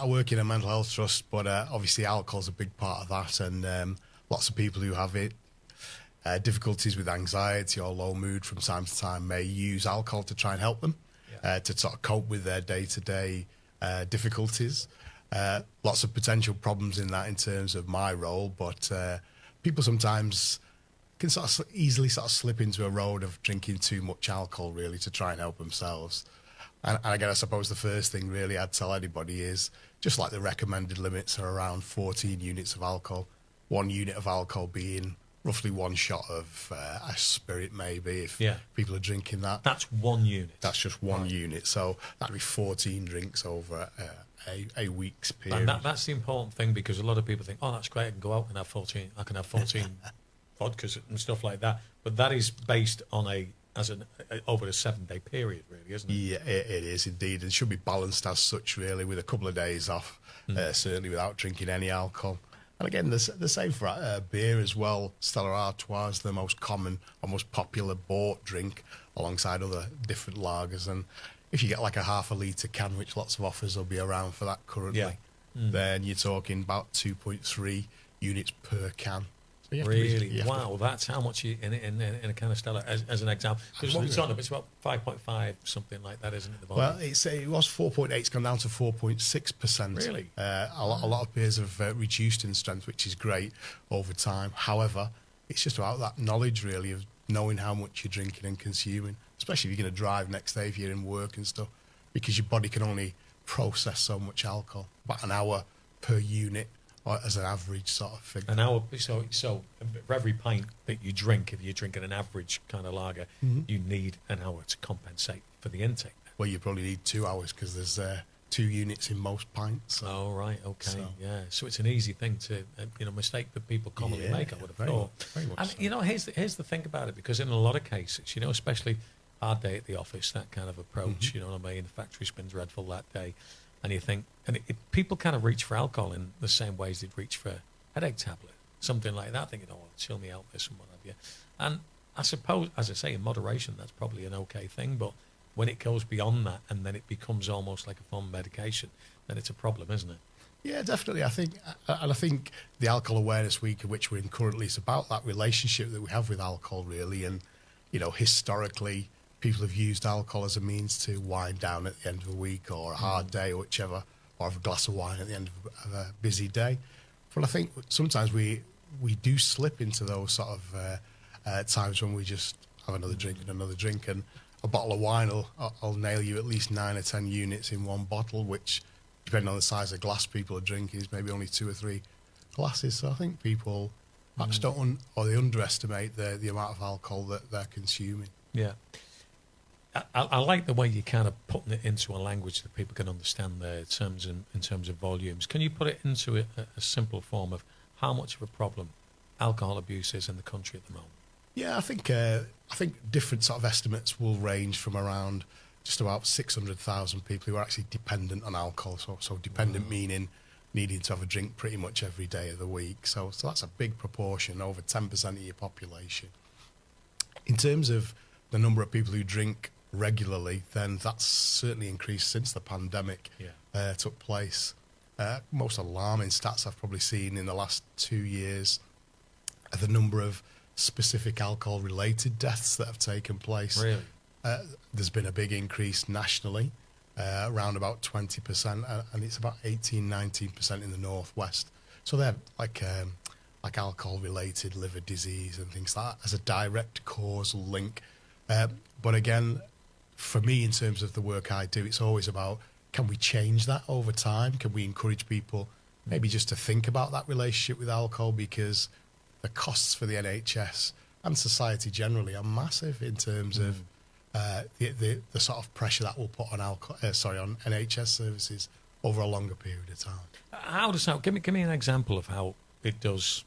I work in a mental health trust, but obviously alcohol's a big part of that, and lots of people who have it, difficulties with anxiety or low mood from time to time may use alcohol to try and help them to sort of cope with their day-to-day difficulties. Lots of potential problems in that in terms of my role, but people sometimes can sort of easily sort of slip into a road of drinking too much alcohol, really, to try and help themselves. And again, I suppose the first thing really I'd tell anybody is, just like the recommended limits are around 14 units of alcohol, 1 unit of alcohol being roughly 1 shot of a spirit, maybe, if people are drinking that. That's 1 unit. That's just 1 unit. So that'd be 14 drinks over a week's period. And that's the important thing, because a lot of people think, oh, that's great, I can go out and have 14. I can have 14 vodkas and stuff like that. But that is based on over a 7-day period, really, isn't it? Yeah, it is indeed. It should be balanced as such, really, with a couple of days off, certainly without drinking any alcohol. And again, the same for beer as well. Stella Artois is the most common or most popular bought drink alongside other different lagers. And if you get like a half a litre can, which lots of offers will be around for that currently, then you're talking about 2.3 units per can. So really? Wow, that's how much in a can of Stella, as an example. Because what we're talking about, it's about 5.5, something like that, isn't it? Well, it was 4.8, it's gone down to 4.6%. Really? A lot of beers have reduced in strength, which is great over time. However, it's just about that knowledge, really, of knowing how much you're drinking and consuming, especially if you're going to drive next day, if you're in work and stuff, because your body can only process so much alcohol, about an hour per unit, or as an average sort of figure. An hour, so for every pint that you drink, if you're drinking an average kind of lager, you need an hour to compensate for the intake. Well, you probably need 2 hours, because there's 2 units in most pints. So. Oh, right, okay, So it's an easy thing to, mistake that people commonly make, I would have thought. Very much And, so. here's the thing about it, because in a lot of cases, especially our day at the office, that kind of approach, you know what I mean, the factory's been dreadful that day, and you think, and people kind of reach for alcohol in the same ways they'd reach for a headache tablet, something like that, thinking, oh, chill me out this and what have you. And I suppose, as I say, in moderation, that's probably an okay thing, but when it goes beyond that and then it becomes almost like a form of medication, then it's a problem, isn't it? Yeah, definitely. I think the Alcohol Awareness Week, of which we're in currently, is about that relationship that we have with alcohol, really. And, historically, people have used alcohol as a means to wind down at the end of a week or a hard day or whichever, or have a glass of wine at the end of a busy day. But I think sometimes we do slip into those sort of times when we just have another drink and another drink, and a bottle of wine will nail you at least 9 or 10 units in one bottle, which, depending on the size of glass people are drinking, is maybe only 2 or 3 glasses. So I think people perhaps don't, or they underestimate the amount of alcohol that they're consuming. Yeah. I like the way you're kind of putting it into a language that people can understand there in terms of volumes. Can you put it into a simple form of how much of a problem alcohol abuse is in the country at the moment? Yeah, I think different sort of estimates will range from around just about 600,000 people who are actually dependent on alcohol. So dependent meaning needing to have a drink pretty much every day of the week. So that's a big proportion, over 10% of your population. In terms of the number of people who drink regularly, then that's certainly increased since the pandemic took place. Most alarming stats I've probably seen in the last 2 years are the number of specific alcohol-related deaths that have taken place. Really? There's been a big increase nationally, around about 20%, and it's about 18-19% in the northwest. So they're like alcohol-related liver disease and things like that as a direct causal link. But again, for me, in terms of the work I do, it's always about, can we change that over time? Can we encourage people maybe just to think about that relationship with alcohol? Because the costs for the NHS and society generally are massive in terms of the sort of pressure that will put on on NHS services over a longer period of time. How does that? Give me an example of how it does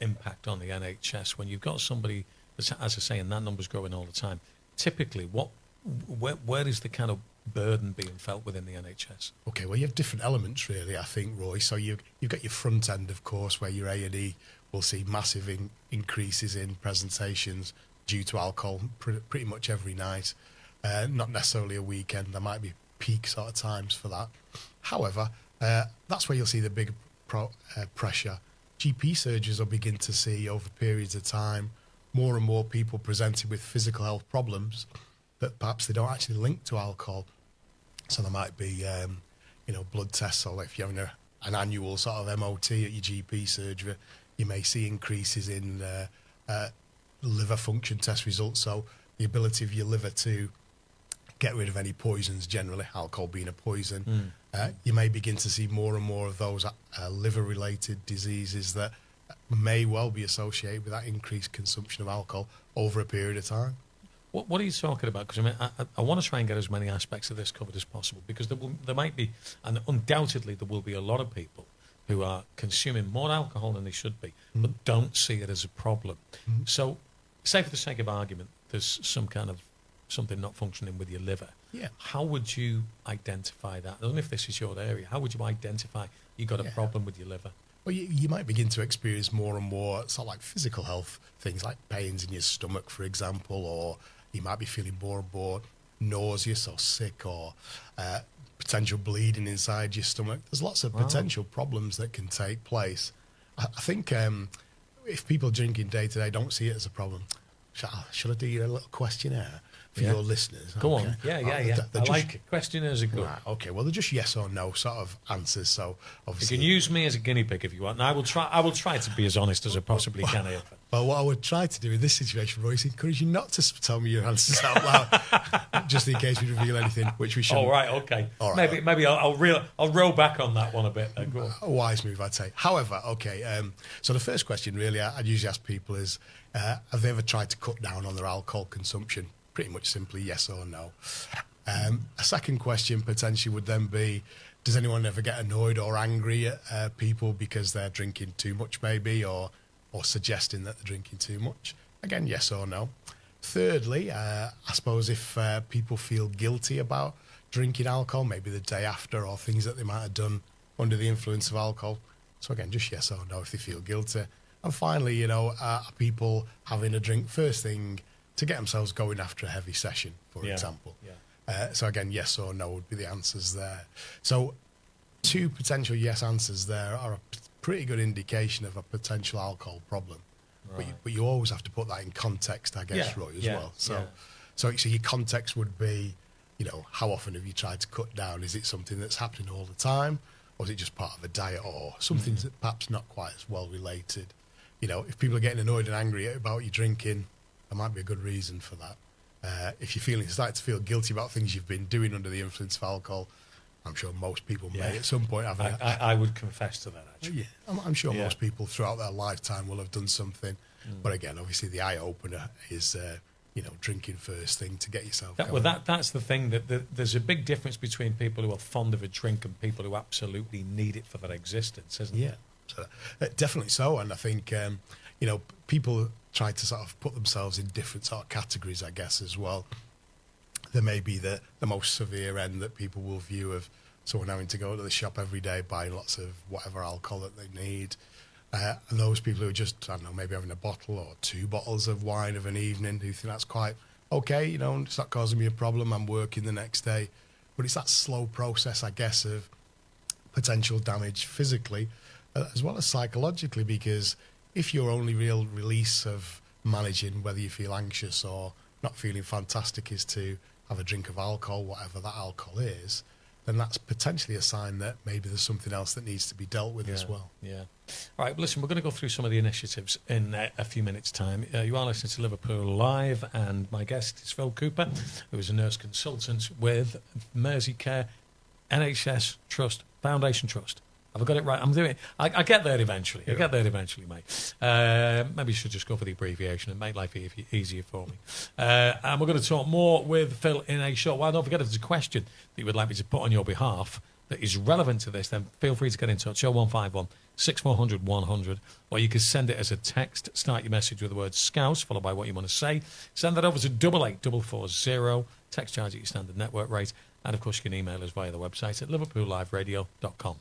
impact on the NHS when you've got somebody that's, as I say, and that number's growing all the time. Typically, where is the kind of burden being felt within the NHS? Okay, well, you have different elements, really, I think, Roy. So you've got your front end, of course, where your A&E will see massive increases in presentations due to alcohol pretty much every night. Not necessarily a weekend. There might be peak sort of times for that. However, That's where you'll see the big pressure. GP surgeons will begin to see over periods of time more and more people presenting with physical health problems that perhaps they don't actually link to alcohol. So there might be, blood tests, or if you're having an annual sort of MOT at your GP surgery, you may see increases in liver function test results. So the ability of your liver to get rid of any poisons, generally, alcohol being a poison. You may begin to see more and more of those liver-related diseases that may well be associated with that increased consumption of alcohol over a period of time. What are you talking about? Because I want to try and get as many aspects of this covered as possible, because there might be, and undoubtedly there will be a lot of people who are consuming more alcohol than they should be, but don't see it as a problem. So, say for the sake of argument, there's some kind of something not functioning with your liver. Yeah. How would you identify that? I don't know if this is your area. How would you identify you got a problem with your liver? Well, you might begin to experience more and more sort of like physical health things, like pains in your stomach, for example, or you might be feeling more and more nauseous or sick, or potential bleeding inside your stomach. There's lots of potential problems that can take place. I think if people drinking day to day don't see it as a problem, should I do you a little questionnaire for your listeners? Go on. Yeah. I like it. Questionnaires are good. Right, okay, well, they're just yes or no sort of answers. So obviously, you can use me as a guinea pig if you want, and I will try to be as honest as I possibly can here. Well, what I would try to do in this situation, Roy, is encourage you not to tell me your answers out loud, just in case we reveal anything which we shouldn't. All right, okay. All right. Maybe I'll roll back on that one a bit. Go on. A wise move, I'd say. However, okay, so the first question really I'd usually ask people is, have they ever tried to cut down on their alcohol consumption? Pretty much simply yes or no. A second question potentially would then be, does anyone ever get annoyed or angry at people because they're drinking too much maybe, or suggesting that they're drinking too much? Again, yes or no. Thirdly, I suppose if people feel guilty about drinking alcohol, maybe the day after, or things that they might have done under the influence of alcohol. So again, just yes or no if they feel guilty. And finally, are people having a drink first thing to get themselves going after a heavy session, for example? So again, yes or no would be the answers there. So 2 potential yes answers there are a pretty good indication of a potential alcohol problem. Right. But you always have to put that in context, I guess, Roy, as well. So your context would be, how often have you tried to cut down? Is it something that's happening all the time, or is it just part of a diet, or something that's perhaps not quite as well related? If people are getting annoyed and angry about you drinking, there might be a good reason for that. If you're starting to feel guilty about things you've been doing under the influence of alcohol, I'm sure most people may at some point have. I would confess to that, actually. Yeah, I'm sure most people throughout their lifetime will have done something. But again, obviously, the eye opener is drinking first thing to get yourself going. Well, that's the thing, that there's a big difference between people who are fond of a drink and people who absolutely need it for their existence, isn't there? So, definitely so. And I think people try to sort of put themselves in different sort of categories, I guess, as well. There may be the most severe end that people will view of someone having to go to the shop every day, buying lots of whatever alcohol that they need. And those people who are just, I don't know, maybe having a bottle or 2 bottles of wine of an evening, who think that's quite okay, it's not causing me a problem, I'm working the next day. But it's that slow process, I guess, of potential damage physically as well as psychologically, because if your only real release of managing whether you feel anxious or not feeling fantastic is to have a drink of alcohol, whatever that alcohol is, then that's potentially a sign that maybe there's something else that needs to be dealt with as well. Yeah. All right, listen, we're going to go through some of the initiatives in a few minutes' time. You are listening to Liverpool Live, and my guest is Phil Cooper, who is a nurse consultant with Merseycare NHS Trust Foundation Trust. Have I got it right? I'm doing it. I get there eventually. I get there eventually, mate. Maybe you should just go for the abbreviation and make life easier for me. And we're going to talk more with Phil in a short while. Don't forget, if there's a question that you would like me to put on your behalf that is relevant to this, then feel free to get in touch. 0151 6400 100, or you can send it as a text. Start your message with the word Scouse, followed by what you want to say. Send that over to 88440. Text charge at your standard network rate. And, of course, you can email us via the website at liverpoolliveradio.com.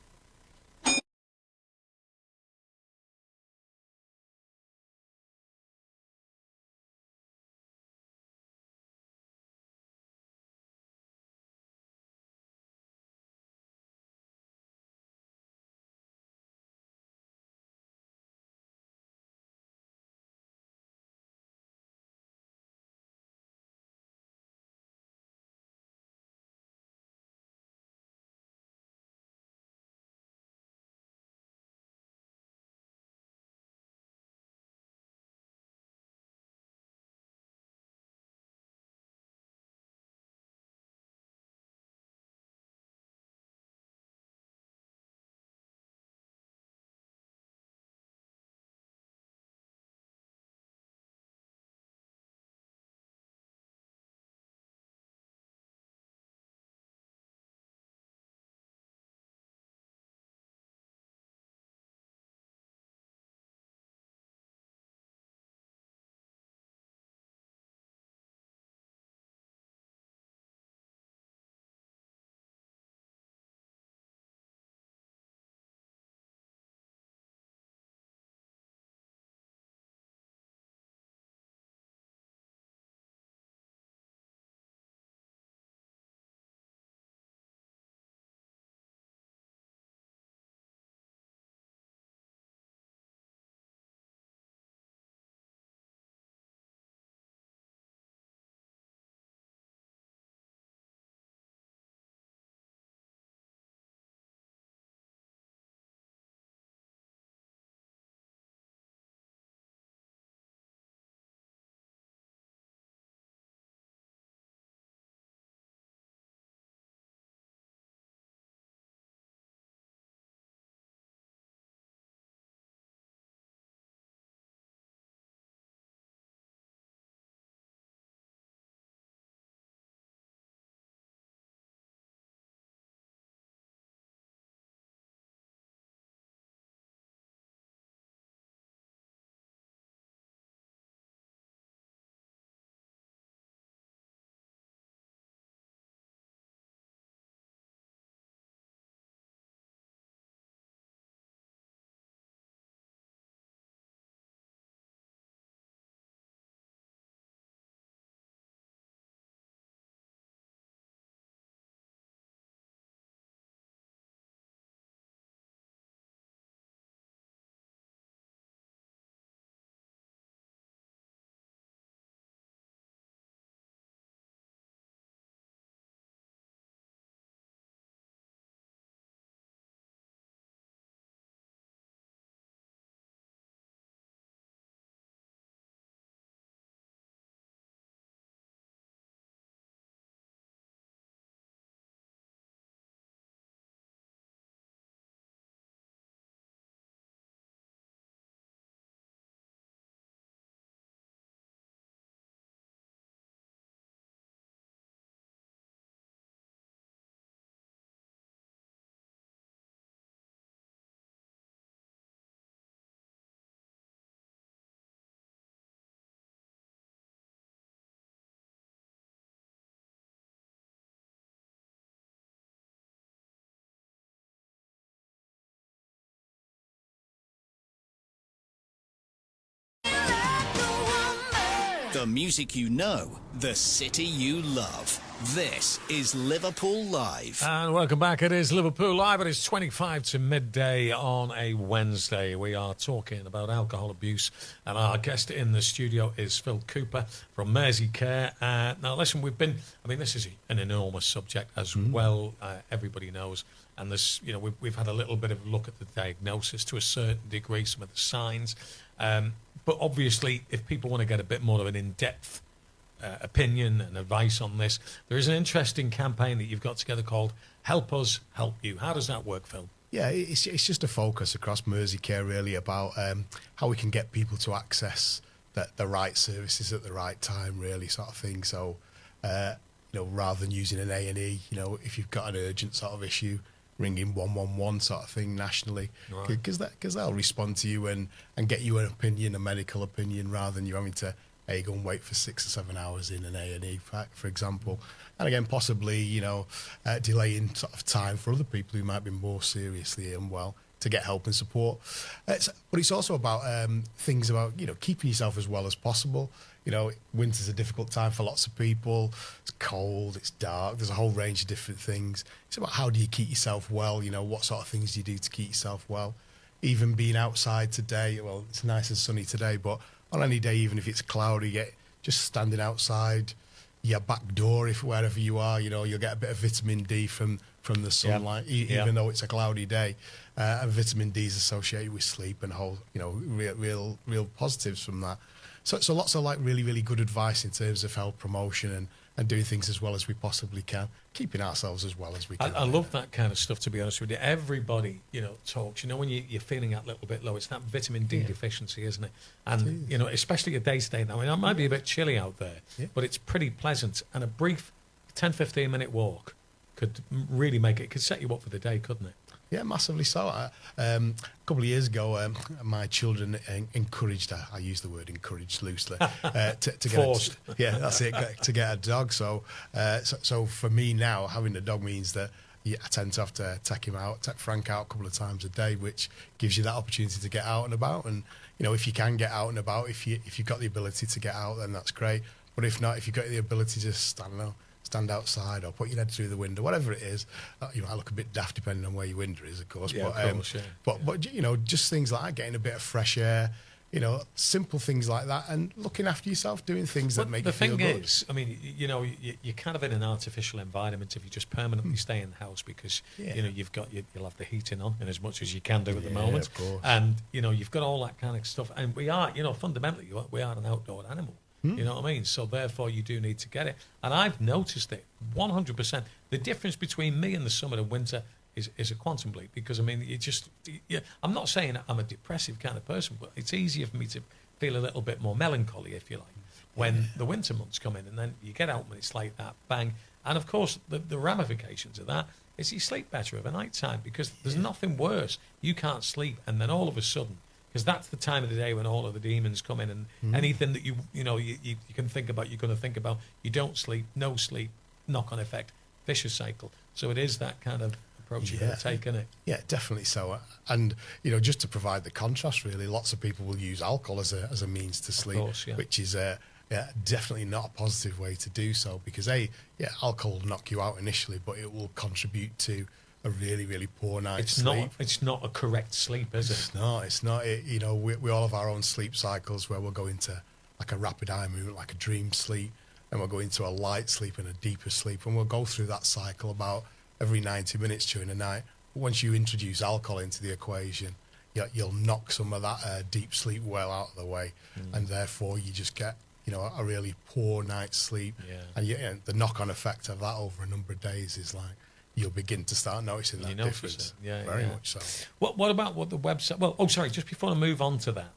The music you know, the city you love. This is Liverpool Live. And welcome back. It is Liverpool Live. It is 25 to midday on a Wednesday. We are talking about alcohol abuse, and our guest in the studio is Phil Cooper from Mersey Care. Now, listen, this is an enormous subject as well, everybody knows. And this, we've had a little bit of a look at the diagnosis to a certain degree, some of the signs. But obviously, if people want to get a bit more of an in-depth opinion and advice on this, there is an interesting campaign that you've got together called Help Us, Help You. How does that work, Phil? Yeah, it's just a focus across Mersey Care, really, about how we can get people to access the right services at the right time, really, sort of thing. So, rather than using an A&E, if you've got an urgent sort of issue, ringing 111 sort of thing nationally, because they'll respond to you and get you an opinion, a medical opinion, rather than you having to go and wait for 6 or 7 hours in an A&E, for example. And again, possibly, delaying sort of time for other people who might be more seriously unwell to get help and support. But it's also about things about, keeping yourself as well as possible. Winter's a difficult time for lots of people. It's cold, it's dark, there's a whole range of different things. It's about how do you keep yourself well, what sort of things do you do to keep yourself well. Even being outside today, well, it's nice and sunny today, but on any day, even if it's cloudy, just standing outside your back door, if wherever you are, you'll get a bit of vitamin D from the sunlight, even though it's a cloudy day. And vitamin D is associated with sleep and real positives from that. So lots of really, really good advice in terms of health promotion and doing things as well as we possibly can, keeping ourselves as well as we can. I love that kind of stuff, to be honest with you. Everybody, talks. When you're feeling that little bit low, it's that vitamin D deficiency, isn't it? And, especially a day now. I mean, it might be a bit chilly out there, but it's pretty pleasant. And a brief 10, 15-minute walk could really could set you up for the day, couldn't it? Yeah, massively so. A couple of years ago, my children encouraged, I use the word encouraged loosely, to get forced. That's it, to get a dog. So for me now, having a dog means that I tend to have to take Frank out a couple of times a day, which gives you that opportunity to get out and about. And, if you can get out and about, if you've got the ability to get out, then that's great. But if not, if you've got the ability to just, stand outside or put your head through the window, whatever it is. You might look a bit daft depending on where your window is, of course. But just things like that, getting a bit of fresh air, simple things like that, and looking after yourself, doing things that make you feel good. The thing is, I mean, you're kind of in an artificial environment if you just permanently stay in the house because you'll have the heating on, and as much as you can do at the moment, of course. And you've got all that kind of stuff, and we are, fundamentally, we are an outdoor animal. You know what I mean? So therefore, you do need to get it. And I've noticed it 100%. The difference between me and the summer and winter is a quantum leap because, I mean, I'm not saying I'm a depressive kind of person, but it's easier for me to feel a little bit more melancholy, if you like, when the winter months come in and then you get out when it's like that, bang. And, of course, the ramifications of that is you sleep better of a night time because there's nothing worse. You can't sleep and then all of a sudden, because that's the time of the day when all of the demons come in and anything that you can think about, you're going to think about. You don't sleep, no sleep, knock-on effect, vicious cycle. So it is that kind of approach you're going to take, isn't it? Yeah, definitely so. And, just to provide the contrast, really, lots of people will use alcohol as a means to sleep, which is definitely not a positive way to do so because, alcohol will knock you out initially, but it will contribute to a really, really poor night's sleep. It's not a correct sleep, is it? It's not. We all have our own sleep cycles where we'll go into like a rapid eye movement, like a dream sleep, and we'll go into a light sleep and a deeper sleep, and we'll go through that cycle about every 90 minutes during the night. But once you introduce alcohol into the equation, you'll knock some of that deep sleep well out of the way, and therefore you just get a really poor night's sleep. And the knock-on effect of that over a number of days is like, you'll begin to start noticing that difference. Very much so. What about what the website? Well, sorry, just before I move on to that,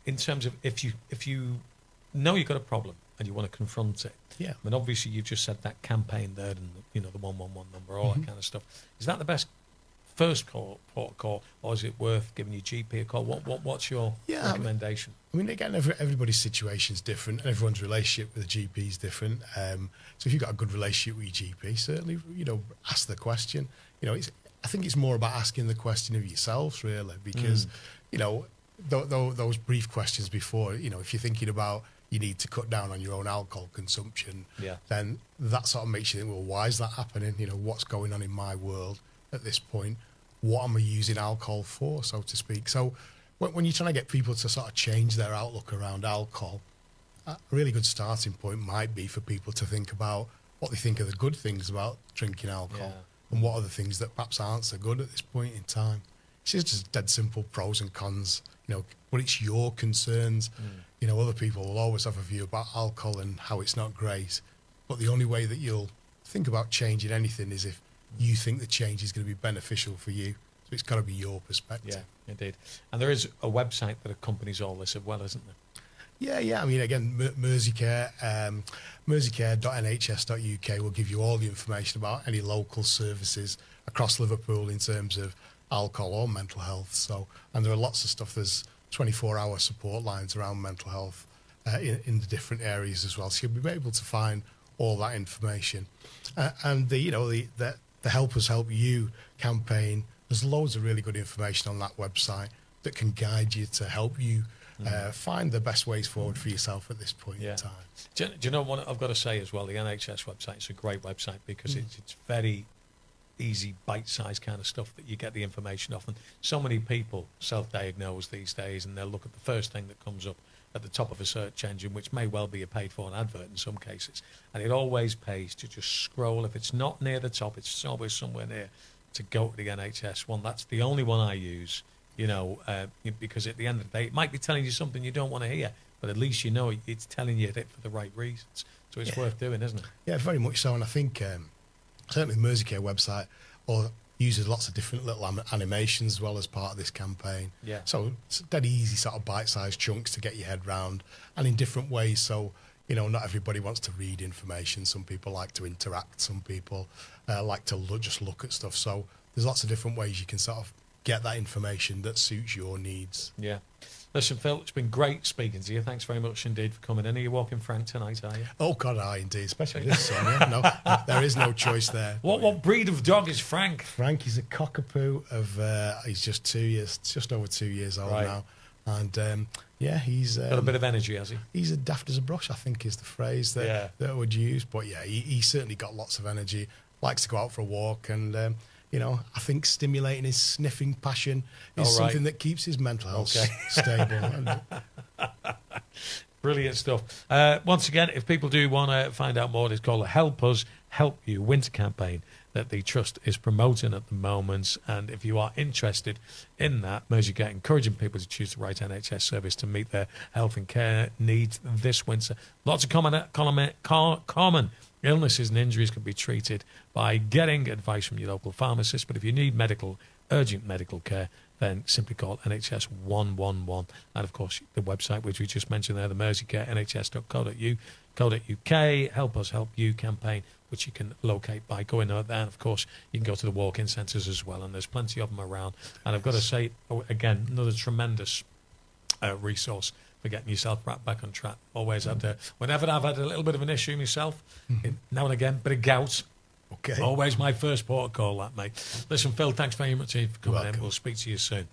in terms of if you know you've got a problem and you want to confront it. Yeah. I mean, obviously you've just said that campaign there and the 111 number, all that kind of stuff. Is that the best first port of call, or is it worth giving your GP a call? What's your recommendation? I mean, again, everybody's situation is different, and everyone's relationship with the GP is different. So if you've got a good relationship with your GP, certainly, ask the question. I think it's more about asking the question of yourselves, really, because, those brief questions before, if you're thinking about you need to cut down on your own alcohol consumption, Yeah. then that sort of makes you think, well, why is that happening? You know, what's going on in my world at this point? What am I using alcohol for, so to speak? So when you're trying to get people to sort of change their outlook around alcohol, a really good starting point might be for people to think about what they think are the good things about drinking alcohol and what are the things that perhaps aren't so good at this point in time. It's just dead simple pros and cons, you know, but it's your concerns. You know, other people will always have a view about alcohol and how it's not great, but the only way that you'll think about changing anything is if you think the change is going to be beneficial for you. So it's got to be your perspective. Yeah, indeed. And there is a website that accompanies all this as well, isn't there? Yeah. I mean, again, Merseycare, merseycare.nhs.uk will give you all the information about any local services across Liverpool in terms of alcohol or mental health. So, and there are lots of stuff. There's 24-hour support lines around mental health in the different areas as well. So you'll be able to find all that information. And the Help Us Help You campaign, there's loads of really good information on that website that can guide you to help you find the best ways forward for yourself at this point in time. Do you know what I've got to say as well? The NHS website is a great website because it's very easy, bite-sized kind of stuff that you get the information off. And so many people self-diagnose these days, and they'll look at the first thing that comes up at the top of a search engine, which may well be a paid-for advert in some cases. And it always pays to just scroll. If it's not near the top, it's always somewhere near, to go to the NHS one. That's the only one I use, because at the end of the day, it might be telling you something you don't want to hear, but at least you know it's telling you it for the right reasons. So it's worth doing, isn't it? Yeah, very much so. And I think certainly the Merseycare website uses lots of different little animations as well as part of this campaign. Yeah. So it's dead easy sort of bite-sized chunks to get your head round, and in different ways. So, not everybody wants to read information. Some people like to interact. Some people like to just look at stuff. So there's lots of different ways you can sort of get that information that suits your needs. Yeah. Listen, Phil, it's been great speaking to you. Thanks very much indeed for coming in. Are you walking Frank tonight, are you? Oh, God, indeed. Especially this sun, yeah. No, there is no choice there. What breed of dog is Frank? Frank is a cockapoo he's just over 2 years old now. And, he's... got a bit of energy, has he? He's as daft as a brush, I think, is the phrase that I would use. But, he's certainly got lots of energy, likes to go out for a walk, and... I think stimulating his sniffing passion is something that keeps his mental health stable. Brilliant stuff. Once again, if people do want to find out more, it's called the Help Us Help You winter campaign that the Trust is promoting at the moment. And if you are interested in that, Merseycare encouraging people to choose the right NHS service to meet their health and care needs this winter. Lots of common illnesses and injuries can be treated by getting advice from your local pharmacist. But if you need urgent medical care, then simply call NHS 111. And, of course, the website, which we just mentioned there, the Merseycare, nhs.co.uk, Help Us Help You campaign, which you can locate by going out there. And, of course, you can go to the walk-in centres as well, and there's plenty of them around. And I've got to say, again, another tremendous resource for getting yourself back on track. Always had whenever I've had a little bit of an issue myself, now and again, bit of gout. Okay. Always my first port of call, that, mate. Listen, Phil, thanks very much for coming in. We'll speak to you soon.